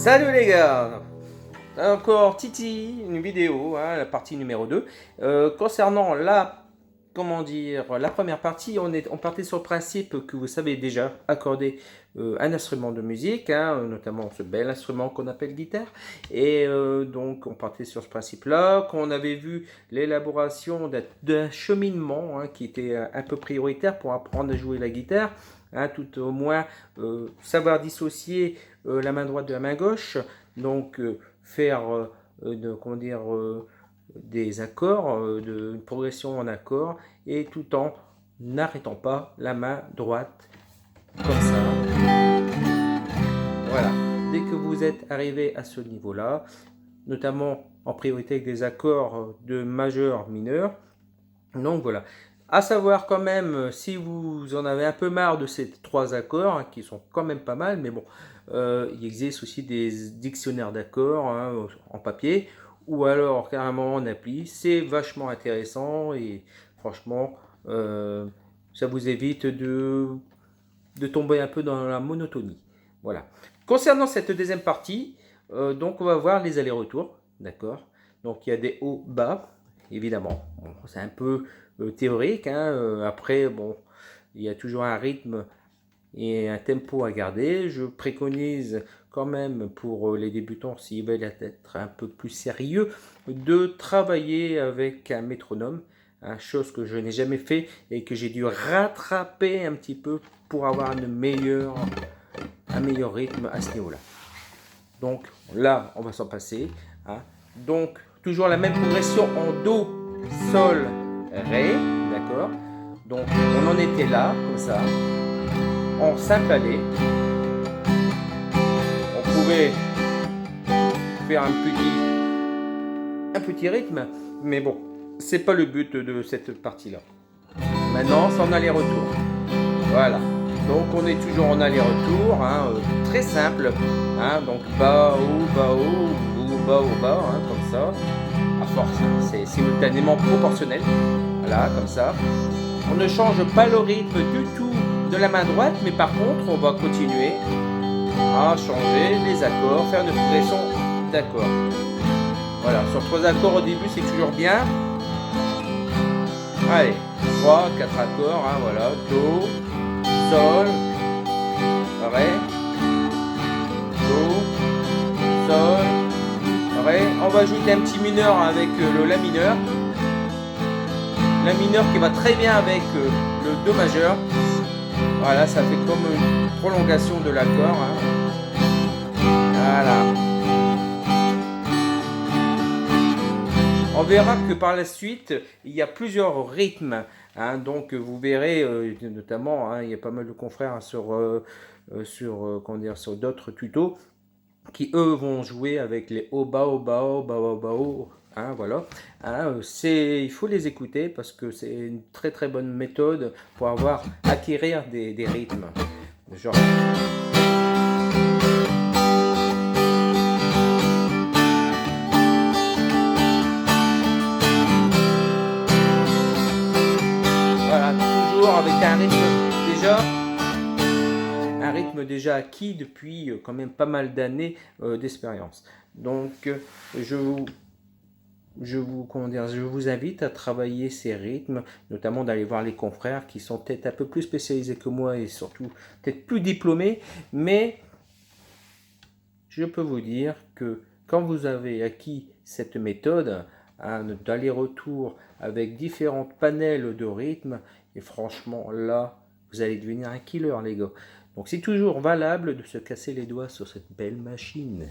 Salut les gars. Encore Titi, une vidéo, hein, la partie numéro 2. Concernant la première partie, on partait sur le principe que vous savez déjà accorder un instrument de musique, hein, notamment ce bel instrument qu'on appelle guitare. Et donc on partait sur ce principe-là, qu'on avait vu l'élaboration d'un cheminement, hein, qui était un peu prioritaire pour apprendre à jouer la guitare. Hein, tout au moins savoir dissocier la main droite de la main gauche, donc faire des accords, une progression en accords, et tout en n'arrêtant pas la main droite comme ça. Voilà, dès que vous êtes arrivé à ce niveau-là, notamment en priorité avec des accords de majeur mineur, donc voilà. À savoir quand même, si vous en avez un peu marre de ces trois accords, hein, qui sont quand même pas mal, mais bon, il existe aussi des dictionnaires d'accords, hein, en papier, ou alors carrément en appli. C'est vachement intéressant et franchement, ça vous évite de tomber un peu dans la monotonie. Voilà. Concernant cette deuxième partie, donc on va voir les allers-retours, d'accord. Donc il y a des hauts, bas, évidemment. Bon, c'est un peu théorique, hein. Après, bon, il y a toujours un rythme et un tempo à garder. Je préconise quand même pour les débutants, s'ils veulent être un peu plus sérieux, de travailler avec un métronome, hein, chose que je n'ai jamais fait et que j'ai dû rattraper un petit peu pour avoir un meilleur rythme à ce niveau-là. Donc là, on va s'en passer, hein. Donc toujours la même progression en Do, Sol, Ré, d'accord. Donc on en était là, comme ça, en simple allé. On pouvait faire un petit rythme, mais bon, c'est pas le but de cette partie-là. Maintenant, c'est en aller-retour. Voilà. Donc on est toujours en aller-retour, hein, très simple, hein, donc bas, haut, bas, haut, ou bas, haut, bas, hein, comme ça, à force, c'est simultanément proportionnel, voilà, comme ça. On ne change pas le rythme du tout de la main droite, mais par contre, on va continuer à changer les accords, faire une progression d'accords. Voilà, sur 3 accords au début, c'est toujours bien. Allez, 3, 4 accords, hein, voilà, Do, Sol, Ré, Do, Sol, Ré. On va ajouter un petit mineur avec le La mineur. La mineur qui va très bien avec le Do majeur. Voilà, ça fait comme une prolongation de l'accord, hein. Voilà. On verra que par la suite, il y a plusieurs rythmes, hein, donc vous verrez notamment, hein, il y a pas mal de confrères sur d'autres tutos qui eux vont jouer avec les haut bas haut bas haut bas haut bas haut, hein, voilà, hein, il faut les écouter parce que c'est une très très bonne méthode pour acquérir des rythmes, genre. Avec un rythme déjà acquis depuis quand même pas mal d'années d'expérience. Donc je vous invite à travailler ces rythmes, notamment d'aller voir les confrères qui sont peut-être un peu plus spécialisés que moi et surtout peut-être plus diplômés, mais je peux vous dire que quand vous avez acquis cette méthode, hein, d'aller-retour avec différents panels de rythmes, et franchement là, vous allez devenir un killer les gars. Donc c'est toujours valable de se casser les doigts sur cette belle machine.